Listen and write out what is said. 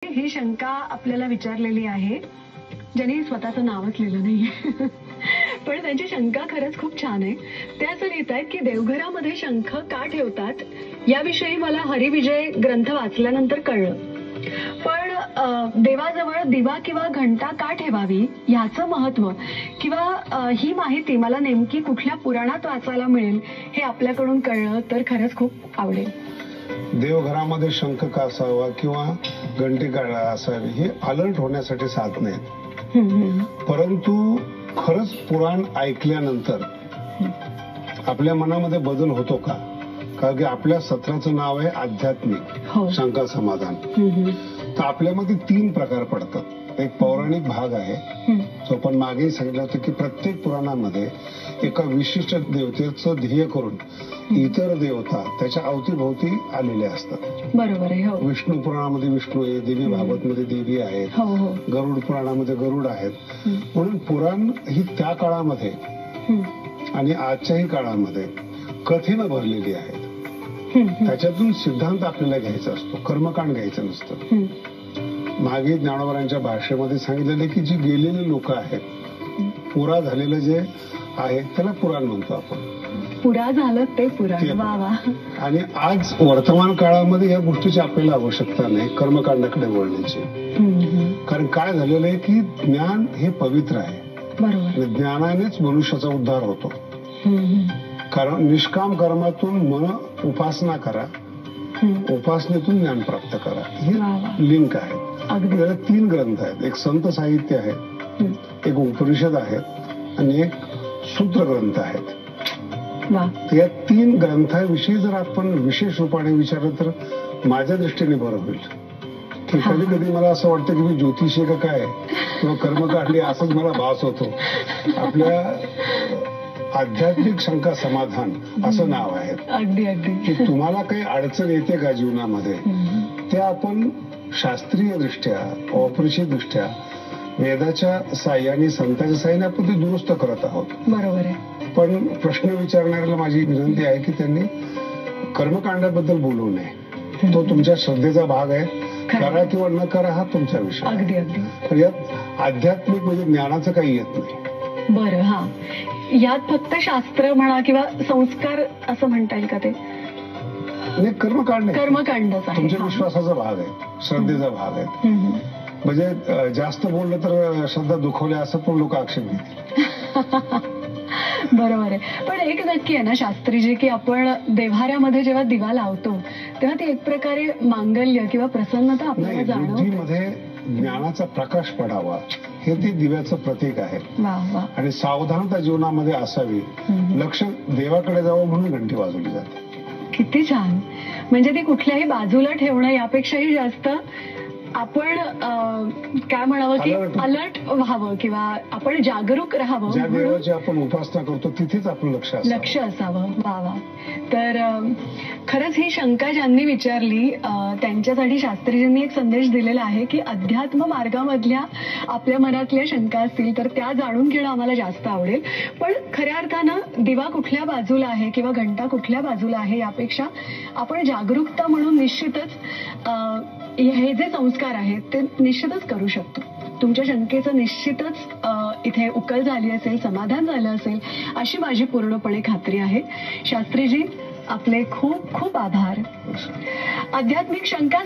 ही शंका आपल्याला विचारलेली आहे, ज्यांनी स्वतःचं नावच लिहिलं नाहीये. पण त्यांची शंका खरंच खूप छान आहे. ते असं लिहितायत की देवघरामध्ये शंख का ठेवतात याविषयी मला हरिविजय ग्रंथ वाचल्यानंतर कळलं. पण देवाजवळ दिवा किंवा घंटा का ठेवावी ह्याचं महत्व किंवा ही माहिती मला नेमकी कुठल्या पुराणात वाचायला मिळेल हे आपल्याकडून कळलं तर खरंच खूप आवडेल. देवघरामध्ये शंख का असावा किंवा घंटी का असावी हे अलर्ट होण्यासाठी साधन आहेत. परंतु खरंच पुराण ऐकल्यानंतर आपल्या मनामध्ये बदल होतो का? कारण की आपल्या सत्राचं नाव आहे आध्यात्मिक शंका समाधान. तर आपल्यामध्ये 3 प्रकार पडतात. एक पौराणिक भाग आहे जो आपण मागेही सांगितलं होतं की प्रत्येक पुराणामध्ये एका विशिष्ट देवतेचं ध्येय करून इतर देवता त्याच्या अवतीभोवती आलेले असतात. बरोबर आहे. विष्णू पुराणामध्ये विष्णू आहे, देवी भागवत मध्ये देवी आहेत, गरुड पुराणामध्ये गरुड आहेत. म्हणून पुराण ही त्या काळामध्ये आणि आजच्याही काळामध्ये कथेनं भरलेली आहेत. त्याच्यातून सिद्धांत आपल्याला घ्यायचा असतो, कर्मकांड घ्यायचं नसतं. मागे ज्ञानोबरांच्या भाषेमध्ये सांगितलेले की जी गेलेली लोक आहेत, पुरा झालेलं जे आहे त्याला पुराण म्हणतो आपण. पुरा झालं ते पुराण. वा वा. आणि आज वर्तमान काळामध्ये या गोष्टीची आपल्याला आवश्यकता नाही कर्मकांडाकडे वळण्याची. कारण काय झालेलं आहे की ज्ञान हे पवित्र आहे. बरोबर. ज्ञानानेच मनुष्याचा उद्धार होतो. कारण निष्काम कर्मातून मन उपासना करा, उपासनेतून ज्ञान प्राप्त करा. ही लिंक आहे. त्याला 3 ग्रंथ आहेत. एक संत साहित्य आहे, एक उपनिषद आहेत आणि एक सूत्र ग्रंथ आहेत. या 3 ग्रंथाविषयी जर आपण विशेष रूपाने विचारलं तर माझ्या दृष्टीने बरं होईल. की कधी कधी मला असं वाटतं की मी ज्योतिषी का काय किंवा कर्म काढली असंच मला भास होतो. आपल्या आध्यात्मिक शंका समाधान असं नाव आहे. अगदी अगदी. की तुम्हाला काही अडचण येते का जीवनामध्ये, ते आपण शास्त्रीय दृष्ट्या औपनिषद दृष्ट्या वेदाच्या साह्याने संतांच्या साह्याने आपण ते दुरुस्त करत आहोत. बरोबर आहे. पण प्रश्न विचारणाऱ्याला माझी विनंती आहे की त्यांनी कर्मकांडाबद्दल बोलू नये. तो तुमच्या श्रद्धेचा भाग आहे. करा किंवा न करा हा तुमचा विषय. अगदी अगदी. पण यात आध्यात्मिक म्हणजे ज्ञानाचं काही येत नाही. बरं. हा, यात फक्त शास्त्र म्हणा किंवा संस्कार असं म्हणता येईल का? ते कर्मकांड तुमच्या विश्वासाचा भाग आहे, श्रद्धेचा भाग आहे. म्हणजे जास्त बोललं तर श्रद्धा दुखवल्या असं पण लोक आक्षेप घेतील. बरोबर आहे. पण एक नक्की आहे ना शास्त्रीजी की आपण देव्हाऱ्यामध्ये जेव्हा दिवा लावतो तेव्हा ती एक प्रकारे मांगल्य किंवा प्रसन्नता आपल्याला जाणवते. बुद्धीमध्ये ज्ञानाचा प्रकाश पडावा हे ते दिव्याचं प्रतीक आहे. आणि सावधानता जीवनामध्ये असावी, लक्ष देवाकडे जावं म्हणून घंटी वाजवली जाते. किती छान. म्हणजे ती कुठल्याही बाजूला ठेवणं यापेक्षाही जास्त आपण काय म्हणावं की अलर्ट व्हावं किंवा आपण जागरूक राहावं. ज्या देवाची आपण उपासना करतो तिथेच आपलं लक्ष असावं. वा वा. तर खरंच ही शंका ज्यांनी विचारली त्यांच्यासाठी शास्त्रीजींनी एक संदेश दिलेला आहे की अध्यात्म मार्गामधल्या आपल्या मनातल्या शंका असतील तर त्या जाणून घेणं आम्हाला जास्त आवडेल. पण खऱ्या अर्थानं दिवा कुठल्या बाजूला आहे किंवा घंटा कुठल्या बाजूला आहे यापेक्षा आपण जागरूकता म्हणून निश्चितच हे जे संस्कार आहेत ते निश्चितच करू शकतो. तुमच्या शंकेचं निश्चितच इथे उकल झाली असेल, समाधान झालं असेल अशी माझी पूर्णपणे खात्री आहे. शास्त्रीजी आपले खूप खूप आभार. आध्यात्मिक शंका